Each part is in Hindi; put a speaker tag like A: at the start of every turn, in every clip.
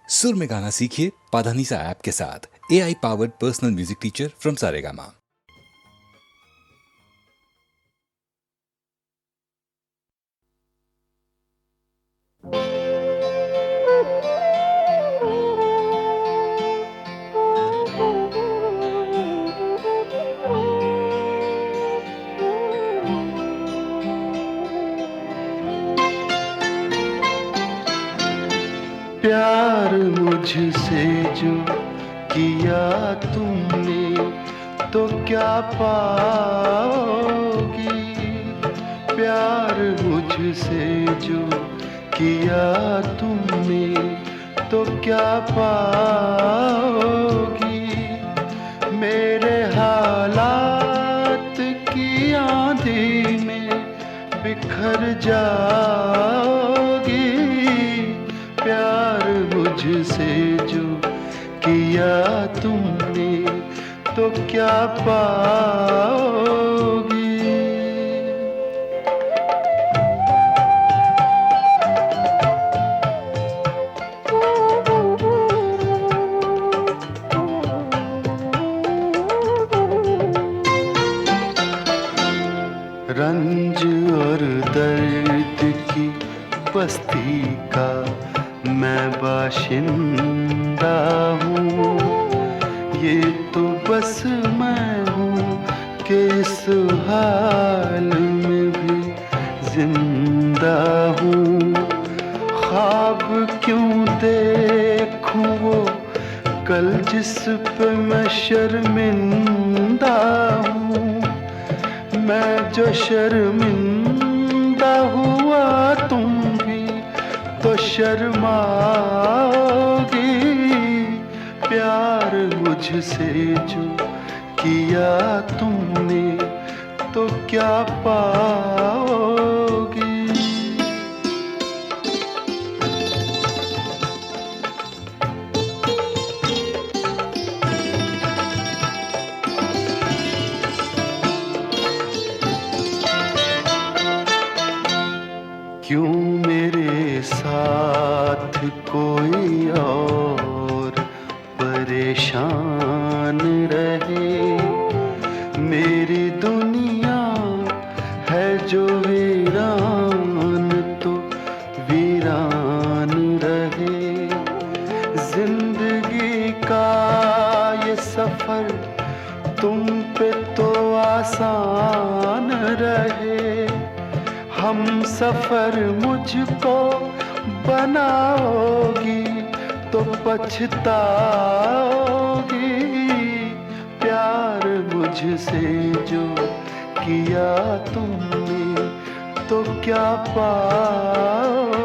A: सुर में गाना सीखिए पाधानीसा ऐप के साथ। AI powered personal music teacher from Saregama.
B: प्यार मुझसे जो किया तुमने तो क्या पाओगी। प्यार मुझसे जो किया तुमने तो क्या पाओगी। मेरे हालात की आंधी में बिखर जाओगी। प्यार मुझसे जो किया तुमने तो क्या पाओगी। रंज और दर्द की बस्ती का मैं बाशिंदा हूँ। ये तो बस मैं हूँ कि इस हाल में भी जिंदा हूँ। ख्वाब क्यों देखूँ वो कल जिस पे मैं शर्मिंदा हूँ। मैं जो शर्मिंदा हुआ तुम भी तो शर्माओगी। प्यार मुझसे जो किया तुमने तो क्या पाओगी। क्यों मेरे साथ कोई और परेशान रहे। मेरी दुनिया है जो वीरान तो वीरान रहे। जिंदगी का ये सफर तुम पे तो आसान रहे। हम सफर मुझको बनाओगी तो पछताओगी। प्यार मुझसे जो किया तुमने तो क्या पाओगी।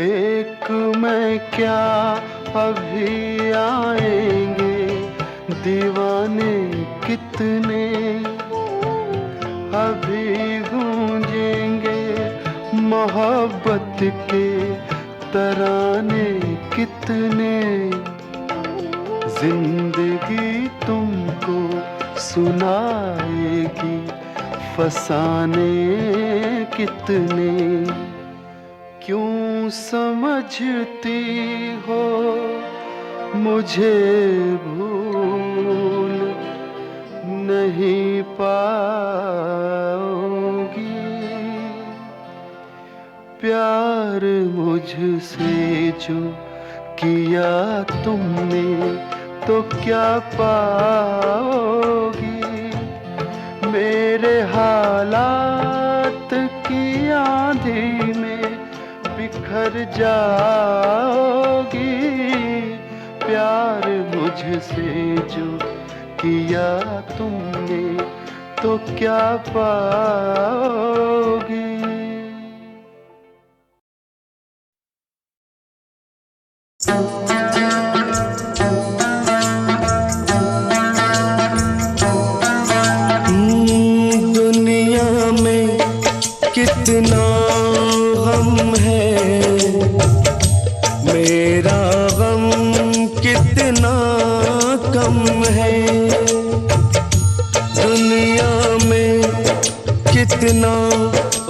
B: एक मैं क्या अभी आएंगे दीवाने कितने। अभी गूंजेंगे मोहब्बत के तराने कितने। जिंदगी तुमको सुनाएगी फसाने कितने। क्यों समझती हो मुझे भूल नहीं पाओगी। प्यार मुझसे जो किया तुमने तो क्या पाओगी। मेरे हालात की आंधी में बिखर जाओगी। प्यार मुझसे जो किया तुमने तो क्या पाओगी।
C: दुनिया में कितना गम है, मेरा गम कितना कितना कम है, दुनिया में कितना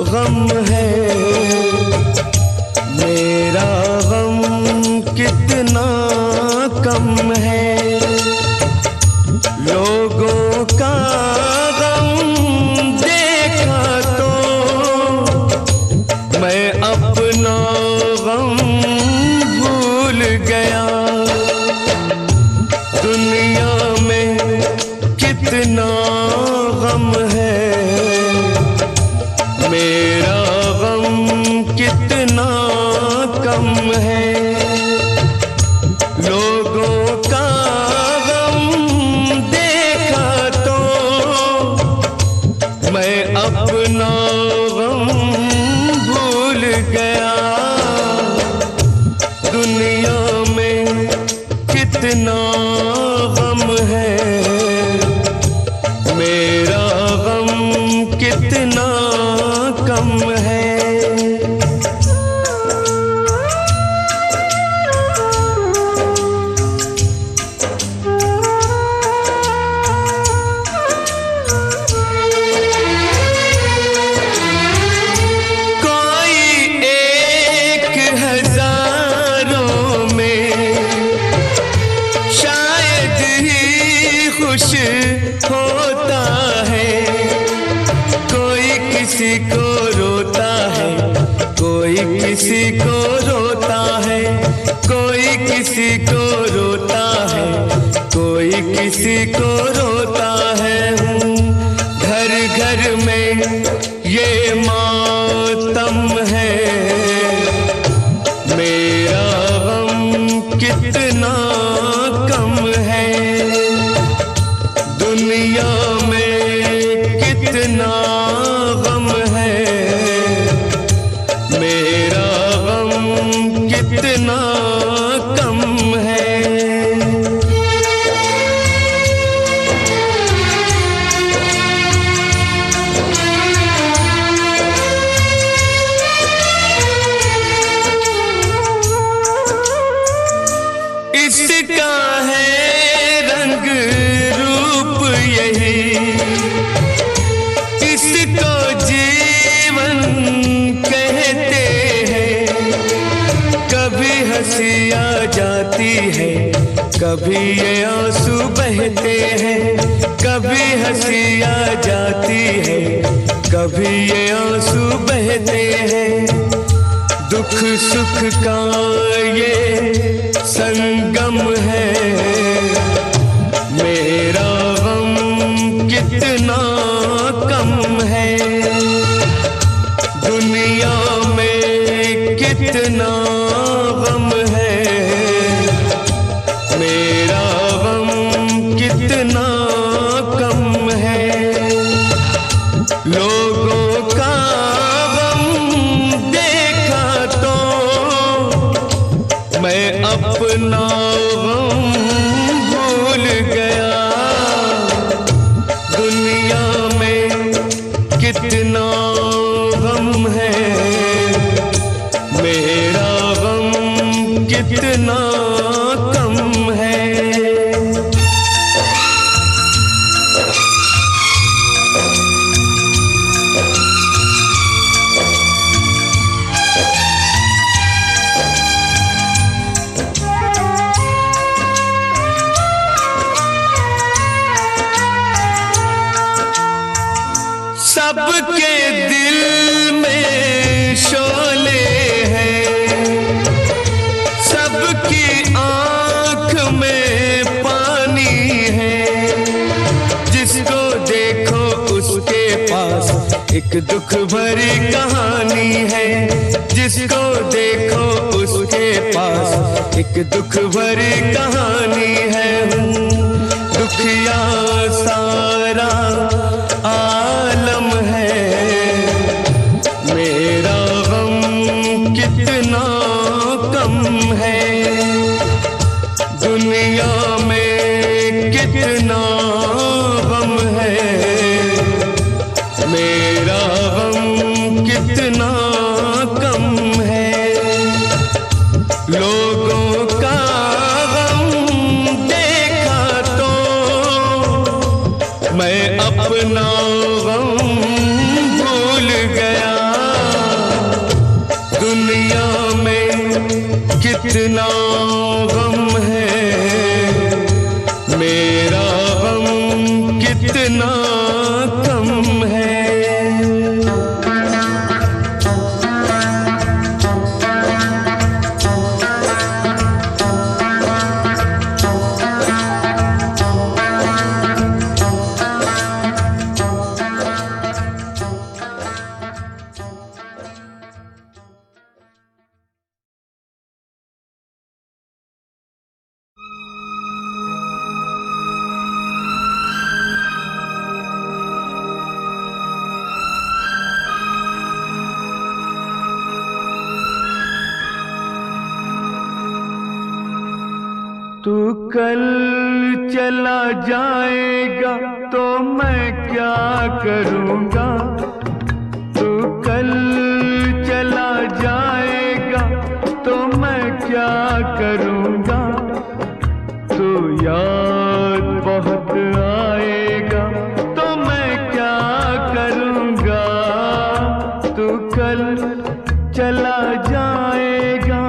C: गम है, मेरा गम कितना कम है। लोगों का गम देखा तो मैं अपना गम भूल गया। दुनिया में कितना गम है, मेरा गम कितना कम है। लोगों का गम देखा तो मैं अपना गम भूल गया। दुनिया में कितना गम है, मेरा गम कितना कम है। होता है कोई किसी को रोता है, कोई किसी को रोता है, कोई किसी को रोता है, कोई किसी को रोता है। घर घर में ये मातम है, मेरा गम कितना कम है। दुनिया में कितना गम है, मेरा गम कितना कम है। इसका है रंग रूप यही, इसको जीवन कहते हैं। कभी हंसी आ जाती है, कभी ये आंसू बहते हैं। कभी हंसी आ जाती है, कभी ये आंसू बहते हैं। दुख सुख का ये संगम है, मेरा गम कितना कम है। दुनिया में कितना गम है, मेरा गम कितना कम है। लोगों का मैं अपना गम भूल गया। दुनिया में कितना गम है, मेरा गम कितना कम है। सबके दिल में शोले हैं, सबकी आँख में पानी है। जिसको देखो उसके पास एक दुख भरी कहानी है। जिसको देखो उसके पास एक दुख भरी कहानी है। दुखिया सारा आलम है, मेरा गम कितना कम है। दुनिया में कितना गम है, मेरा गम कितना कम है। लोगों का गम मैं अपना गम भूल गया। दुनिया में कितना गम है, मेरा गम कितना कम है।
B: तू कल चला जाएगा तो मैं क्या करूँगा। तू कल चला जाएगा तो मैं क्या करूँगा। तू याद बहुत आएगा तो मैं क्या करूँगा। तू कल चला जाएगा।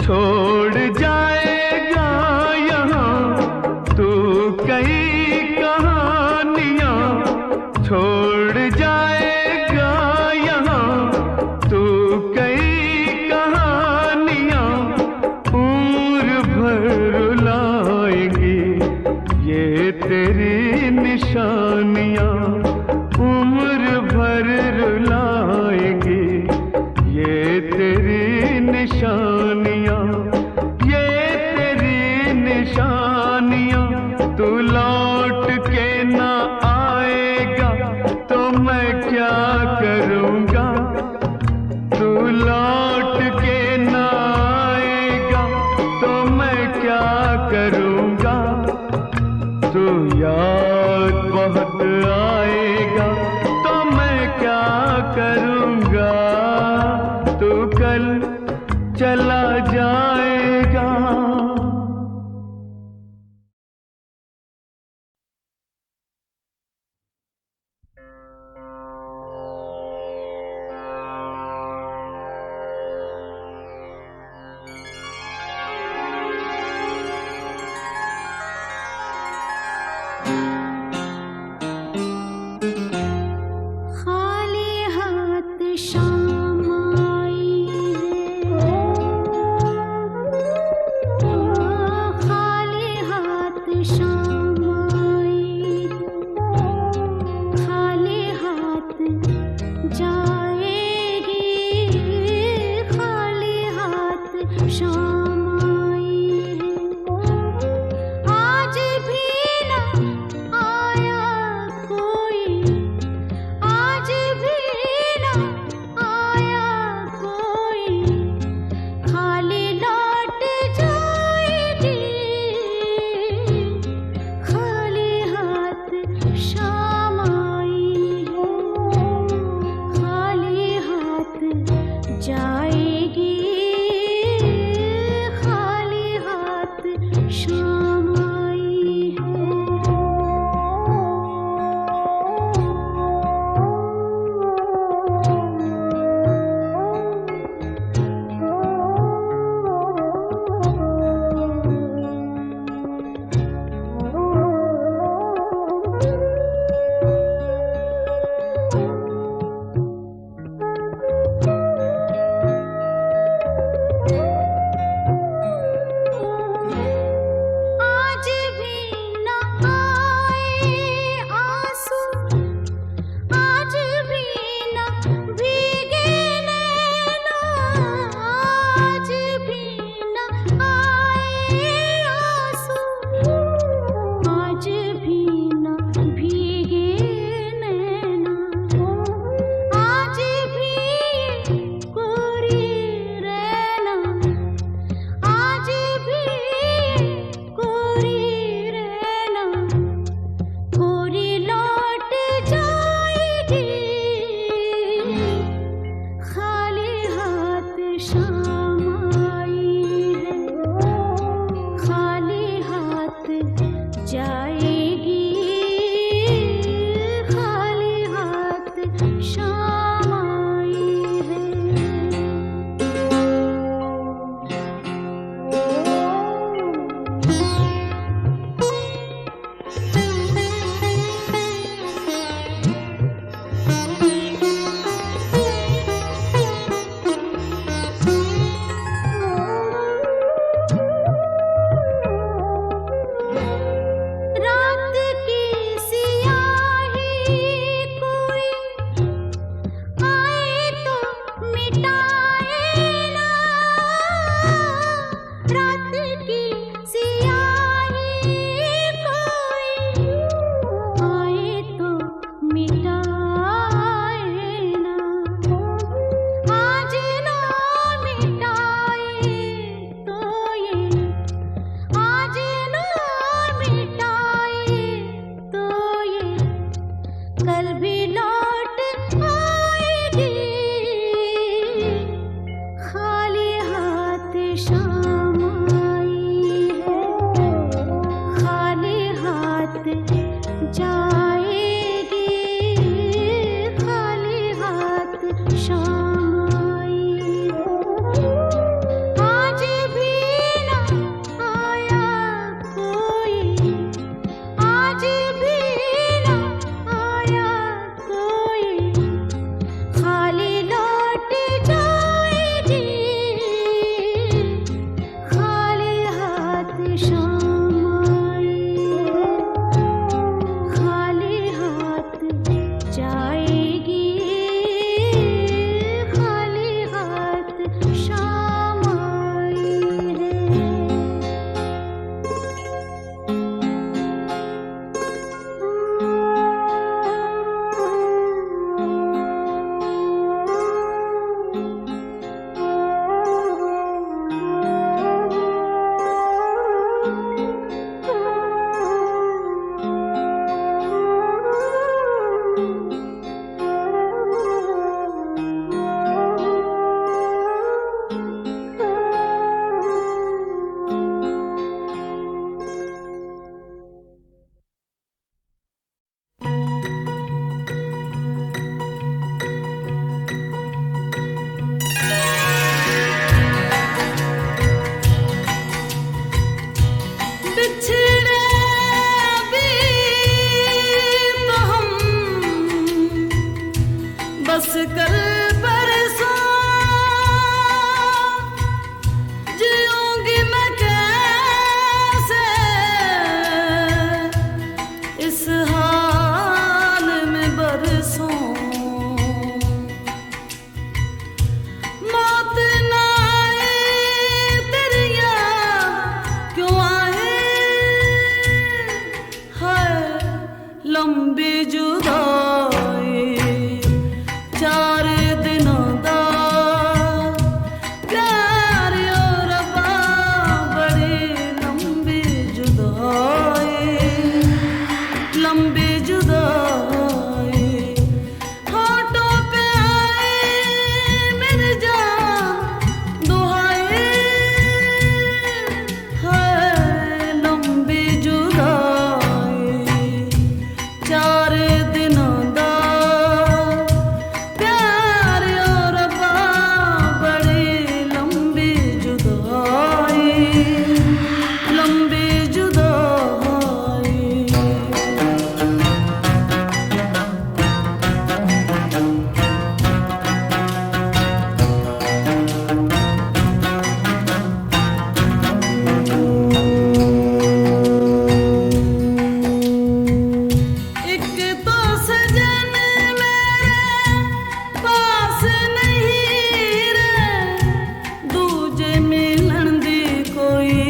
B: छोड़ जाएगा यहाँ तू कई कहानियाँ। छोड़ जाएगा यहाँ तू कई कहानियाँ। उम्र भर रुलाएंगी ये तेरी निशानियाँ। उम्र भर रुलाएंगी ये तेरी निशानियाँ। ये तेरी निशानियाँ। तू लौट के ना आएगा तो मैं क्या करूँगा। तू लौट के ना आएगा तो मैं क्या करूँगा। तू याद बहुत आएगा तो मैं क्या करूँगा। तू कल चला जाएगा।
D: लंबी जुदाई 4 दिनों दा प्यार और बड़ी लंबी जुदाई होठों पे आए मेरी जान दुहाई है लंबी जुदाई 4 दिनों दा प्यार और बड़ी लंबी जुदाई एक तो सजन मेरे पास नहीं रे दूजे मिलन दी कोई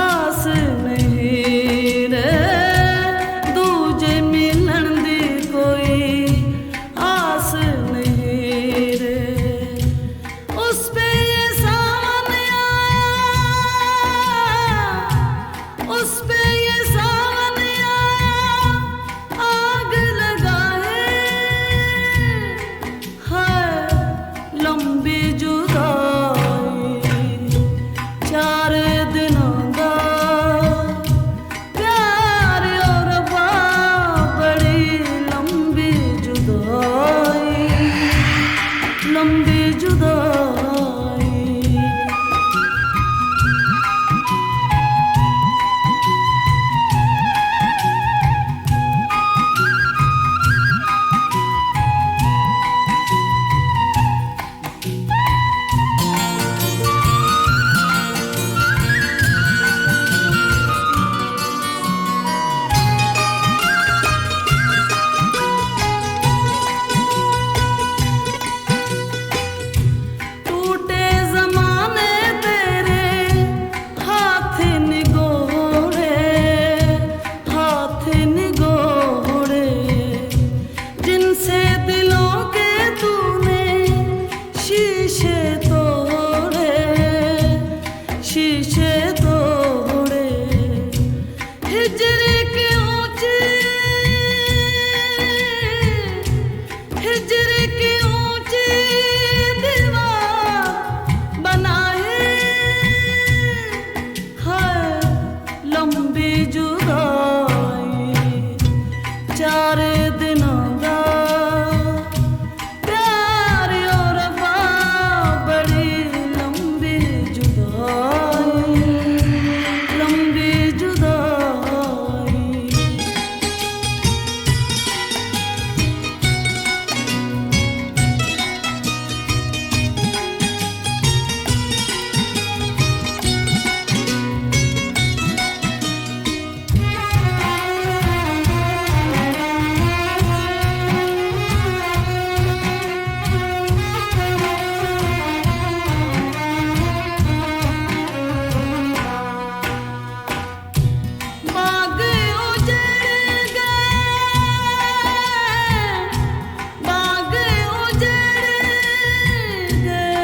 D: आस नहीं रे दूजे मिलन दी कोई आस नहीं रे उस पे ये सावन आया उस पे ये सावन आया आग लगाए है लंबी जुदाई 4 दिनों दा प्यार और बड़ी लंबी जुदाई टूटे ज़माने तेरे हाथ निगोड़े जिनसे दिलों के तूने शीशे तोड़े हिजर की ऊंची दीवार बनाए है लंबी जुदाई 4 दिनों दा प्यार और बड़ी लंबी जुदाई बाग उजड़ गए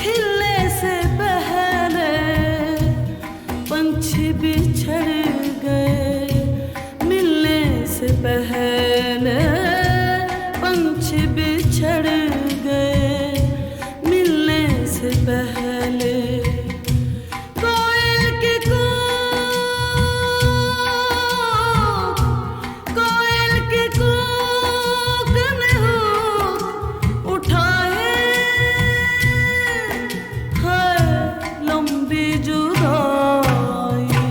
D: खिलने से पहले पंछी बिछड़ गए मिलने से पहले पंछी बिछड़ गए मिलने से पहले कोयल की कूक ने उठाए है लंबी जुदाई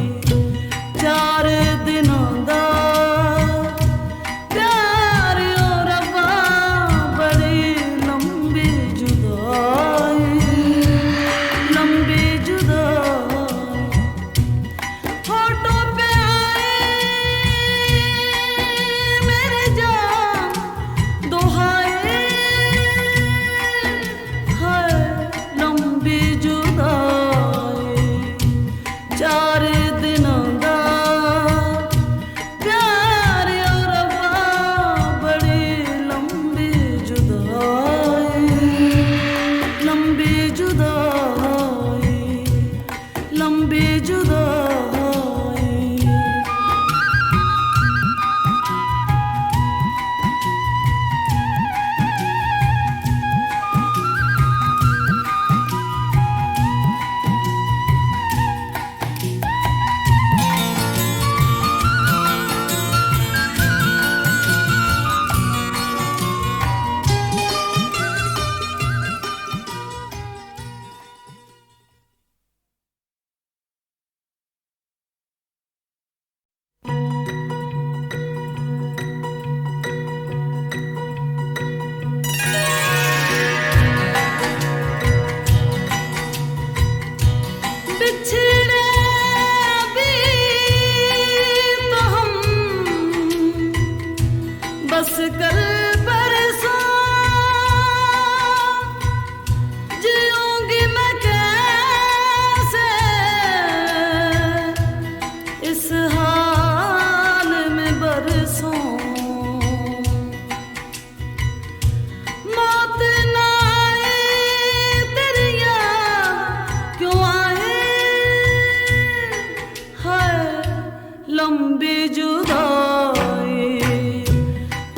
D: लंबी जुदाई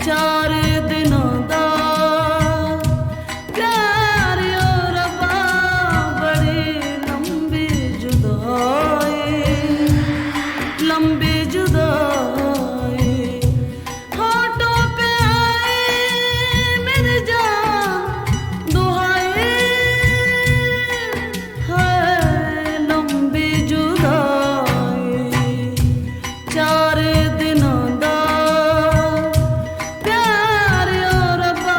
D: 4 दिनों दा प्यार और रब्बा बड़ी लंबी जुदाई लंबी जुदाई होठों पे आई मेरी जान दुहाई है लंबी जुदाई 4 दिनों दा प्यार और रब्बा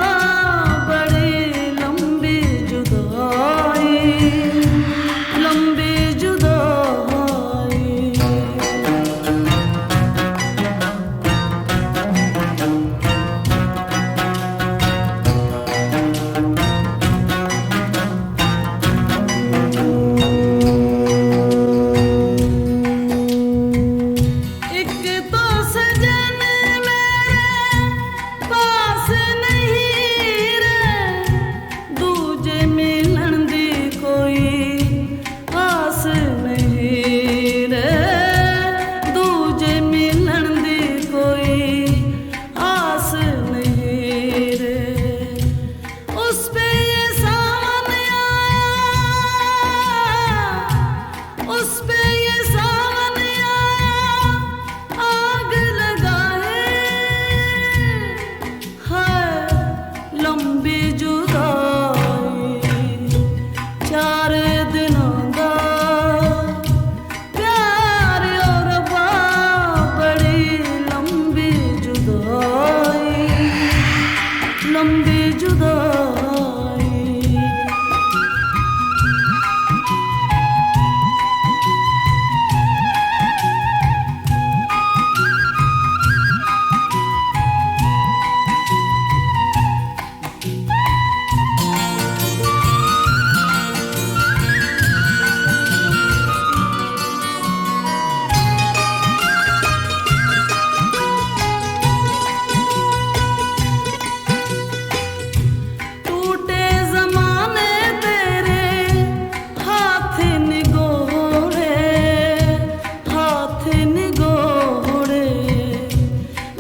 D: बड़ी लंबी जुदाई लंबी जुदाई एक तो सजन मेरे पास नहीं रे दूजे मिलन दी कोई आस नहीं रे दूजे मिलन दी कोई आस नहीं रे उस पे ये सावन आया उस पे ये सावन आया आग लगाए है लंबी जुदाई 4 दिनों दा प्यार और रब्बा बड़ी लंबी जुदाई लंबी जुदाई टूटे ज़माने तेरे हाथ निगोड़े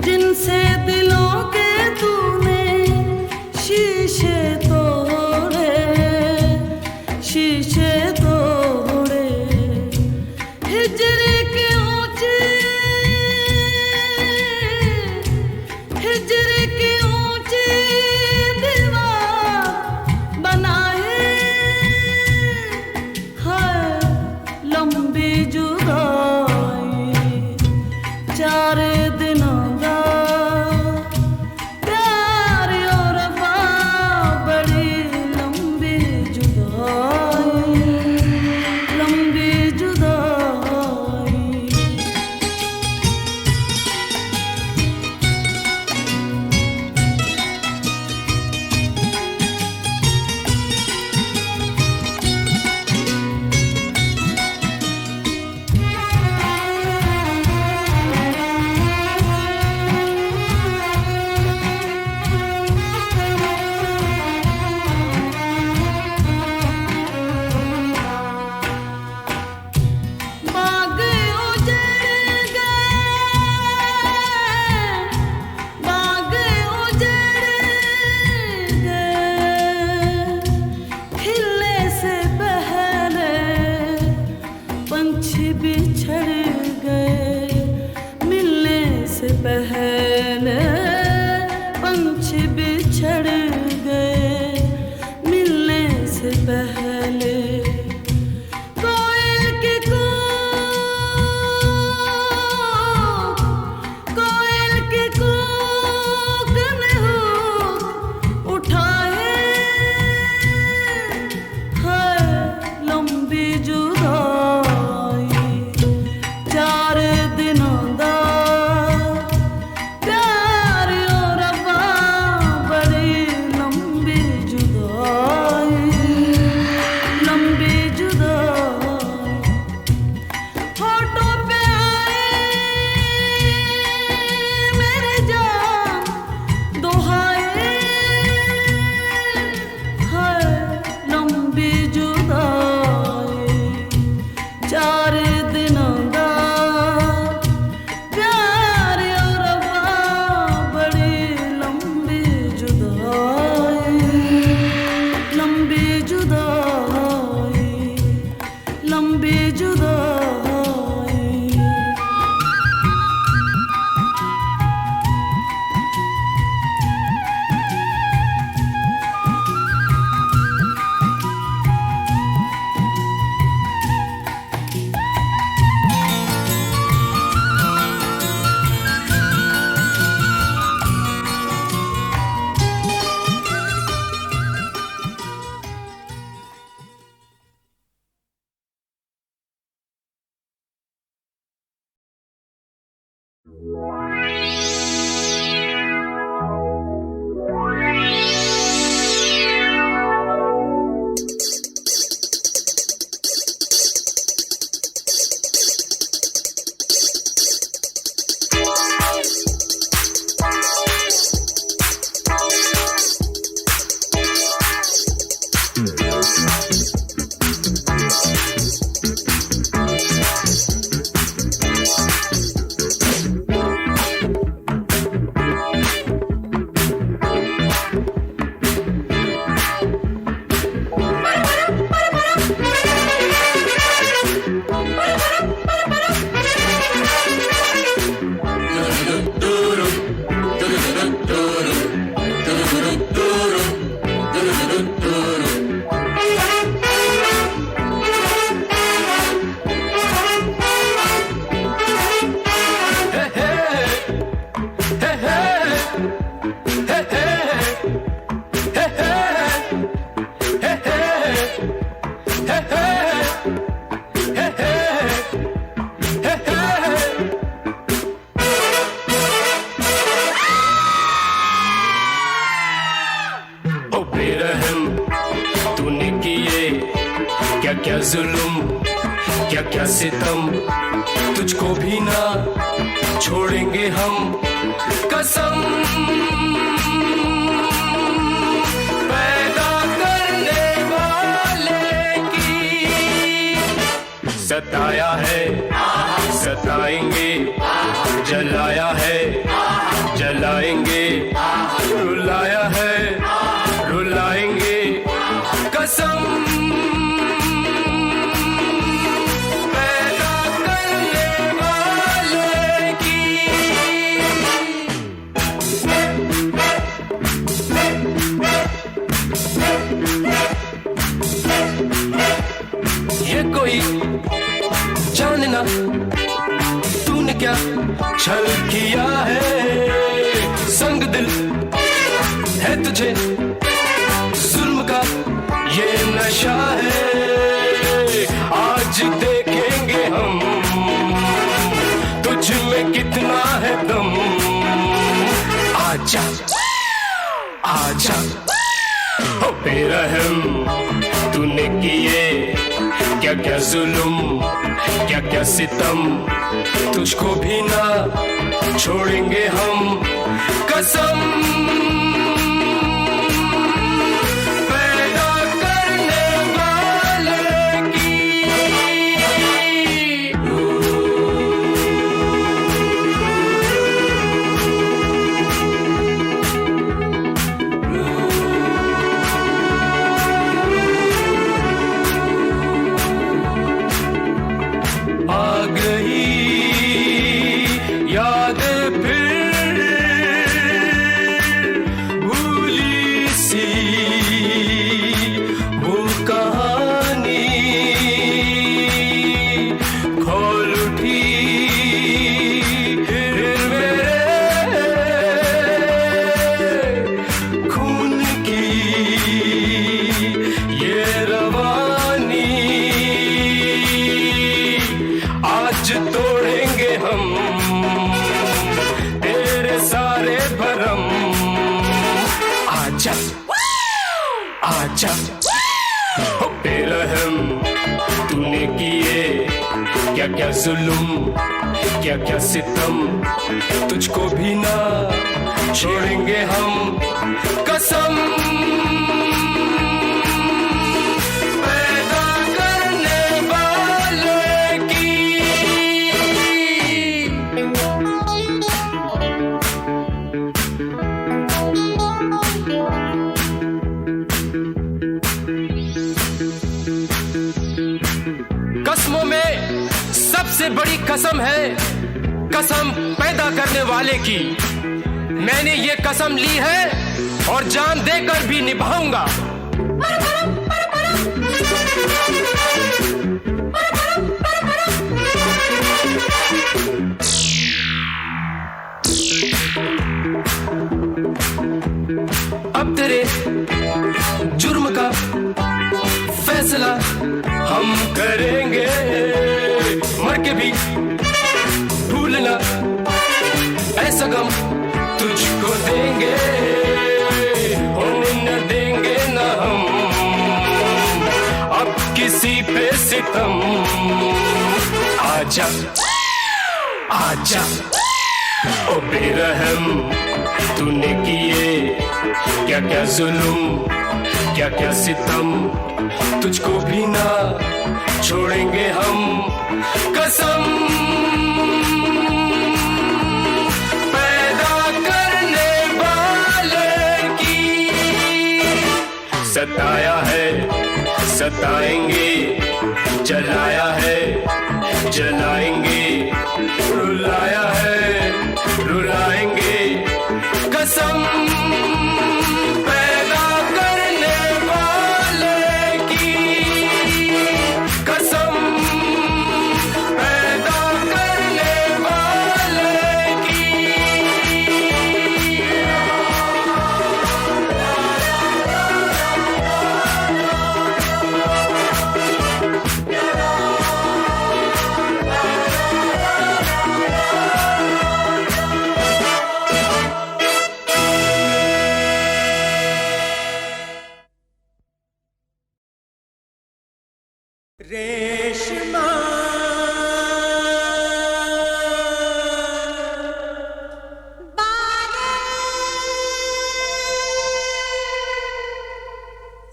D: जिनसे दिलों के तूने शीशे तोड़े हिजरी की ऊंची हिजरी की ऊंची दीवार बनाए है लंबी जुदाई 4 दिनों दा प्यार और रब्बा बड़ी लंबी जुदाई लंबी जुदाई
C: क्या जुल्म क्या क्या सितम, तुझको भी ना छोड़ेंगे हम कसम। पैदा करने वाले की सताया है सताएंगे, जलाया है जलाएंगे, रुलाया है रुलाएंगे कसम। ये कोई जानना तूने क्या छल किया है, संग दिल है तुझे जुल्म का ये नशा है। आज देखेंगे हम तुझ में कितना है दम। आजा आजा हो बेरहम, तूने किए क्या क्या जुल्म क्या क्या सितम, तुझको भी ना छोड़ेंगे हम कसम। पैदा करने वाले की आ गई याद फिर भूली सी वो कहानी, खोल उठी फिर मेरे खून की ये रवानी। आज तोड़ेंगे हम तेरे सारे भरम। आजा आजा हो बेरहम, तूने किए क्या क्या जुल्म क्या क्या सितम, तुझको भी ना छोड़ेंगे हम कसम। पैदा करने वाले की कसमों में सबसे बड़ी कसम है कसम पैदा करने वाले की। मैंने ये कसम ली है और जान देकर भी निभाऊंगा। अब तेरे जुर्म का फैसला हम करेंगे, मर के भी भूलना हम तुझको देंगे, होने न देंगे न हम अब किसी पे सितम। आजा आजा ओ बेरहम, तूने किए क्या क्या जुल्म, क्या क्या सितम, तुझको भी ना छोड़ेंगे हम कसम। पैदा करने वाले की सताया है सताएंगे, जलाया है जलाएंगे, रुलाया है रुलाएंगे कसम। पैदा करने वाले की कसम, पैदा करने वाले की।
E: रेशमा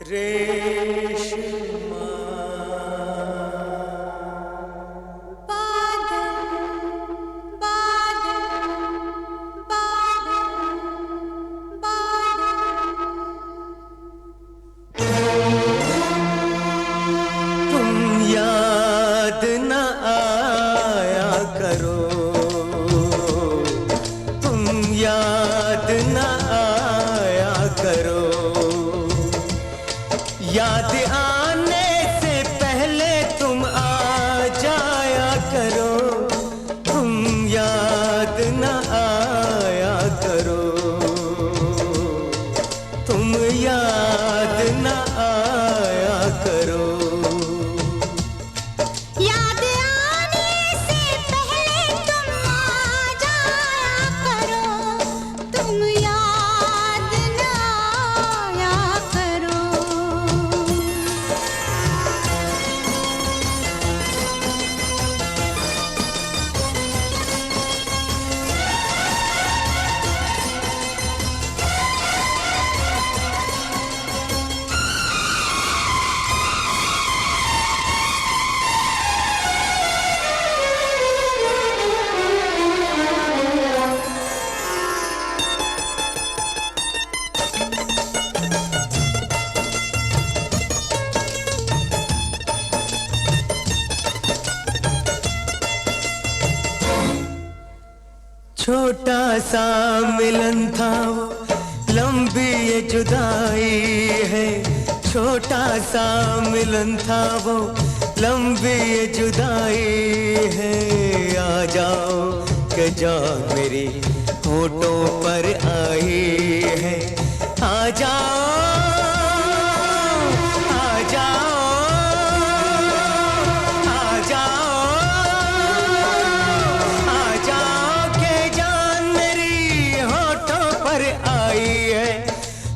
E: रेशमा याद न आया करो, तुम याद न आया करो, याद आने से पहले तुम आ जाया करो, तुम याद न आया करो, तुम याद न आया करो। छोटा सा मिलन था वो, लंबी ये जुदाई है, छोटा सा मिलन था वो, लंबी ये जुदाई है। आ जाओ के जान मेरी होठों पर आई है, आ जाओ आ जाओ आ जाओ आ जाओ के जान मेरी होठों पर आई है।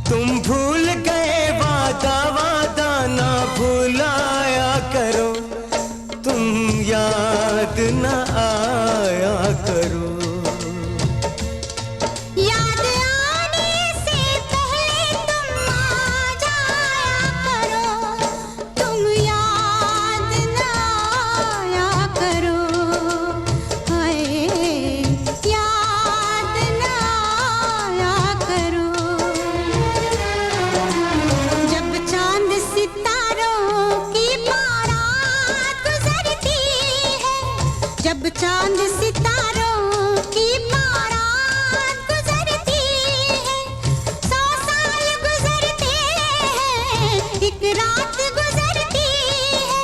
E: तुम भूल गए वादा वादा ना भुलाया करो, तुम याद न आया करो।
F: जब चांद सितारों की बारात गुजरती है, 100 साल गुजरते हैं, एक रात गुजरती है,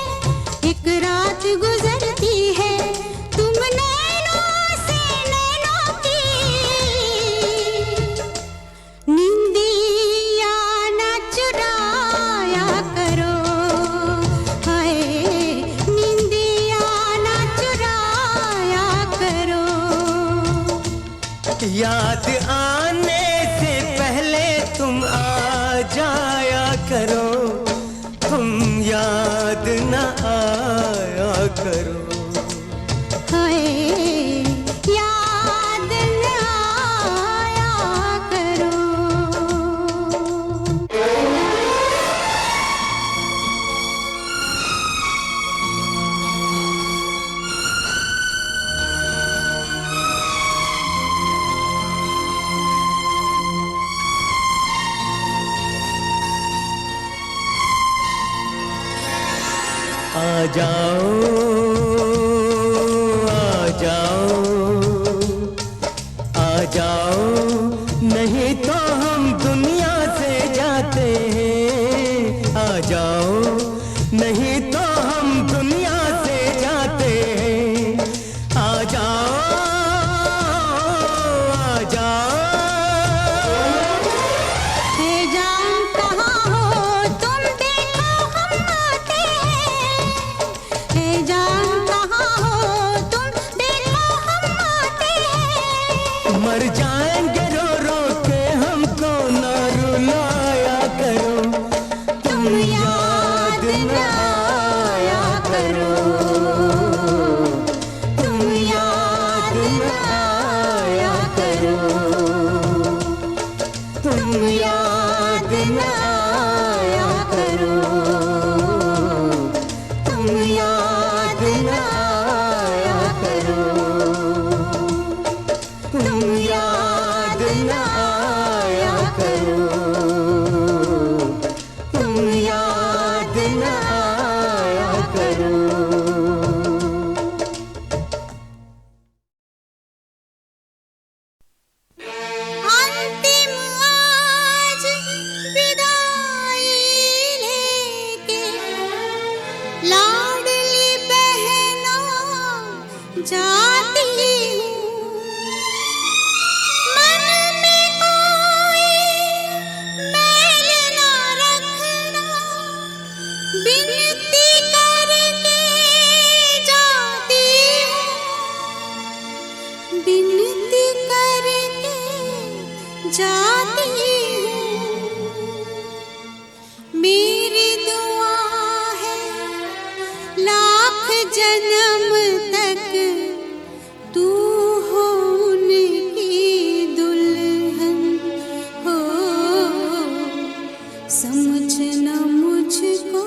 F: एक रात गुजरती है। तुम नैनों से नैनों की निंदिया न चुराया करो, हाय निंदिया न चुराया करो।
E: याद आने से पहले तुम आ जाया करो, तुम याद न आया करो।
F: हाय याद न आया करो।
E: आ जाओ, आ जाओ, आ जाओ, नहीं तो हम दुनिया से जाते हैं। आ जाओ, नहीं तो हम दुनिया से जाते हैं। आ जाओ, आ जाओ।
F: हे जान कहाँ हो तुम, देखो हम आते हैं। हे जान कहाँ हो तुम, देखो हम आते हैं।
E: मर जाएंगे रो रो के, हमको ना रुलाया करो, तुम याद न आया करो, तुम याद न आया करो, तुम याद न आया करो, तुम याद न आया करो, तुम याद न आया करो, तुम याद न आया करो।
F: अंतिम आज विदाई लेके लाडली बहनों जाती हूँ। मन में कोई मैल ना रखना, विनती करके जाती हूँ, विनती करके जाती हूँ। मेरी दुआ है लाख जन्म तक तू हो उनकी दुल्हन हो। समझना मुझको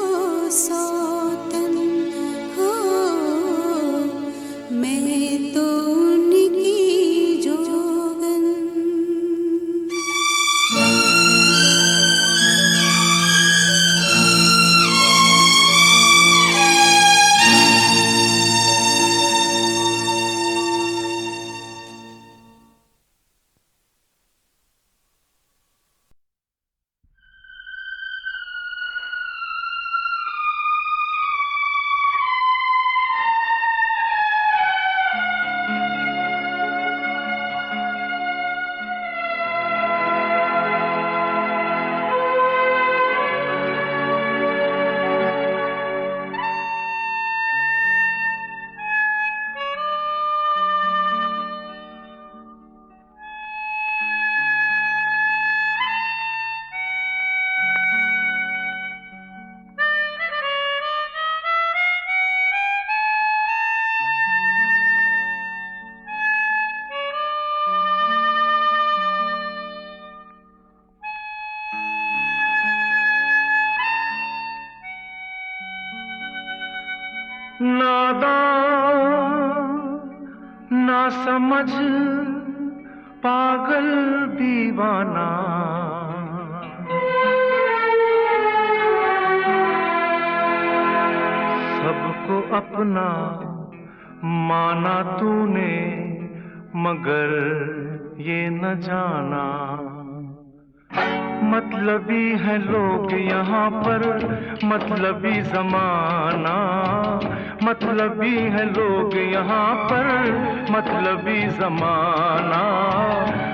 F: सौतन हो, मैं तो उनकी जोगन।
B: नादान ना समझ पागल दीवाना, सबको अपना माना तूने, मगर ये न जाना मतलबी है लोग यहाँ पर, मतलबी जमाना। मतलबी है लोग यहाँ पर, मतलबी जमाना।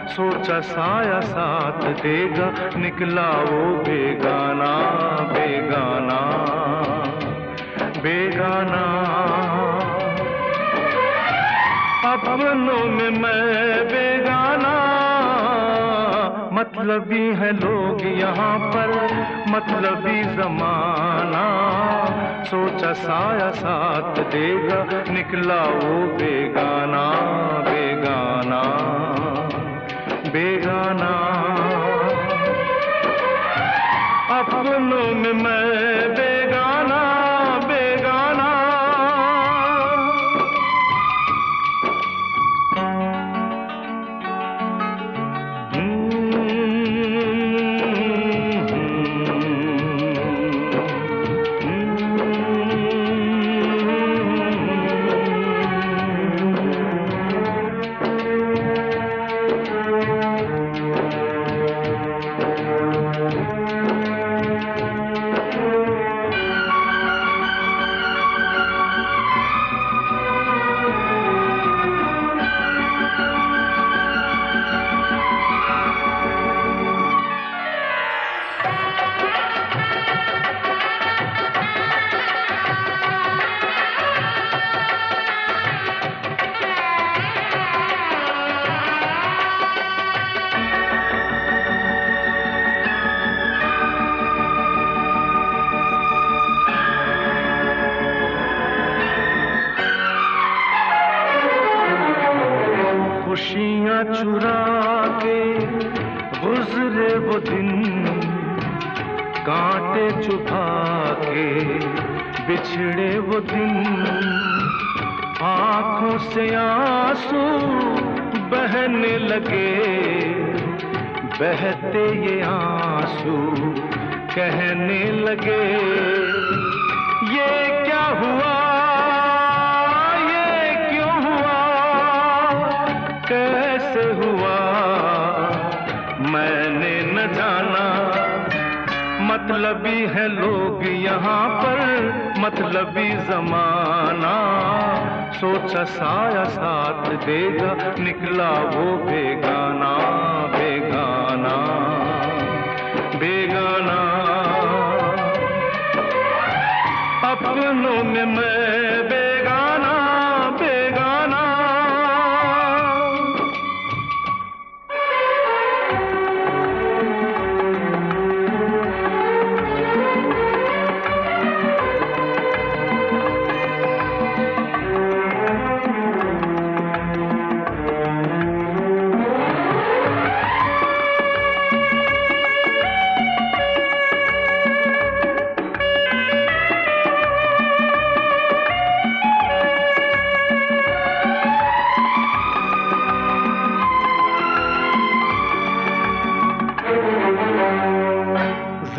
B: सोचा साया साथ देगा, निकला वो बेगाना बेगाना बेगाना। अपनों में मैं बेगाना, मतलबी है लोग यहाँ पर, मतलबी जमाना। सोचा साया साथ देगा, निकला वो बेगाना, बेगाना, बेगाना। अपनों में मैं बेगाना, बेगाना। खुशियाँ चुरा के गुजरे वो दिन, कांटे चुभा के बिछड़े वो दिन। आँखों से आंसू बहने लगे, बहते ये आंसू कहने लगे, ये क्या हुआ, ये क्यों हुआ, कैसे हुआ, मैंने न जाना। मतलबी है लोग यहाँ पर, मतलबी जमाना। सोचा साया साथ देगा, निकला वो बेगाना, बेगाना, बेगाना। अपनों में मैं बेगाना, बेगाना।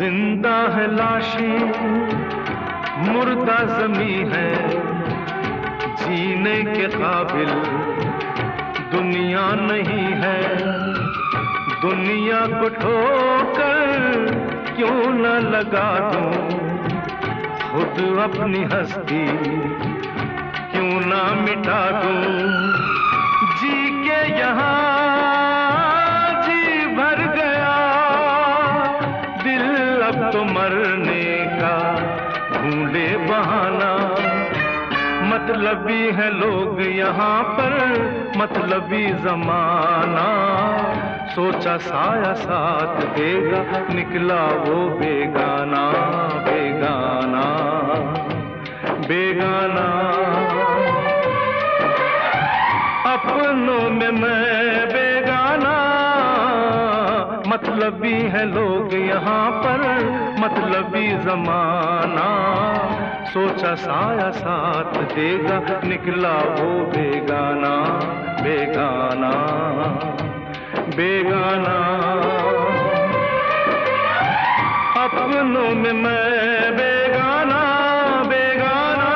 B: जिंदा है लाशें, मुर्दा जमी है, जीने के काबिल दुनिया नहीं है। दुनिया को ठोकर क्यों न लगा दूं, खुद अपनी हस्ती क्यों ना मिटा दूं। जी के यहाँ जी भर गया, दिल अब तो मरने का ढूंढे बहाना। मतलबी है लोग यहाँ पर, मतलबी जमाना। सोचा साया साथ देगा, निकला वो बेगाना, बेगाना, बेगाना। अपनों में मैं बेगाना, मतलबी है लोग यहाँ पर, मतलबी जमाना। सोचा साया साथ देगा, निकला वो बेगाना, बेगाना, बेगाना। अपनों में मैं बेगाना, बेगाना।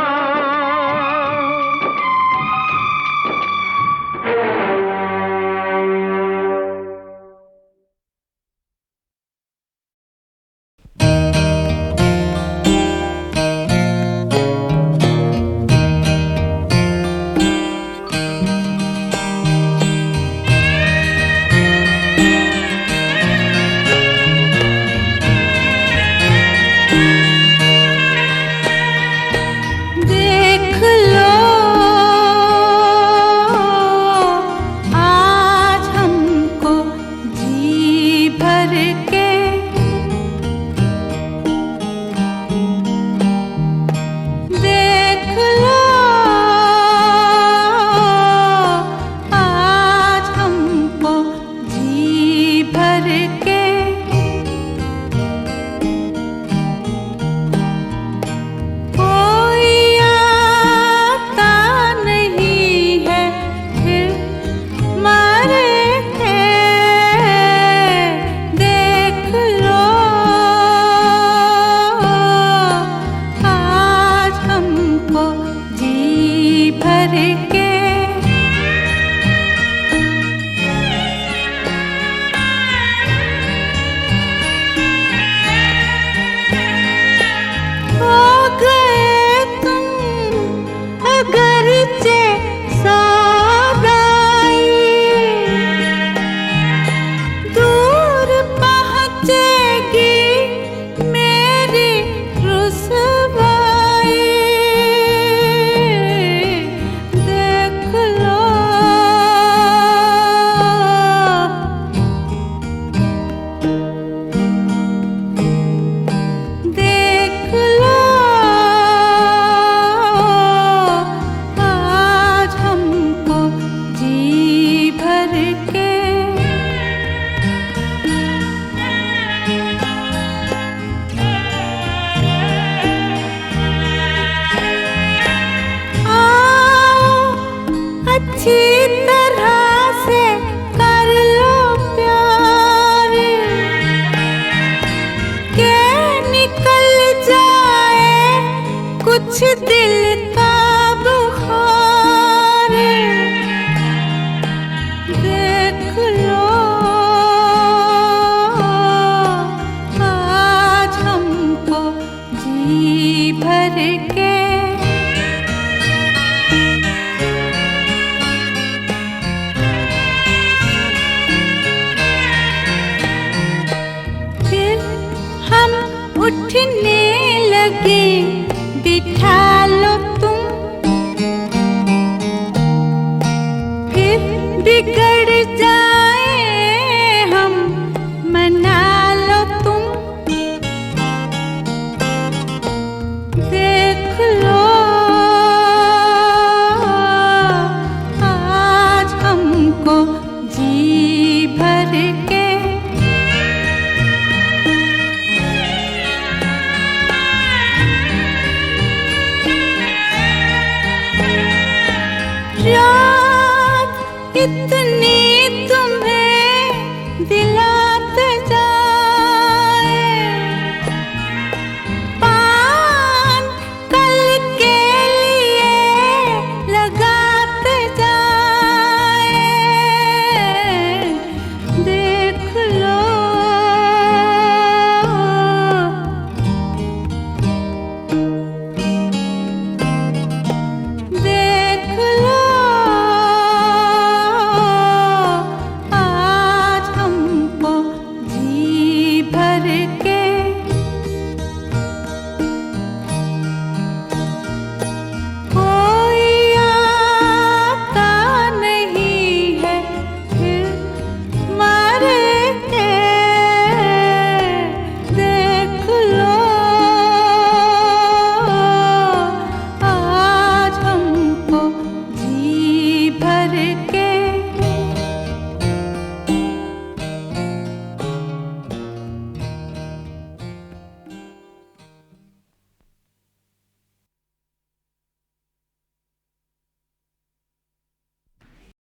F: अच्छी तरह से कर लो प्यार के निकल जाए कुछ दिल का बुखार। देख लो आज हमको जी भर के फिर हम उठने लगे, बिठा लो तुम, फिर बिगड़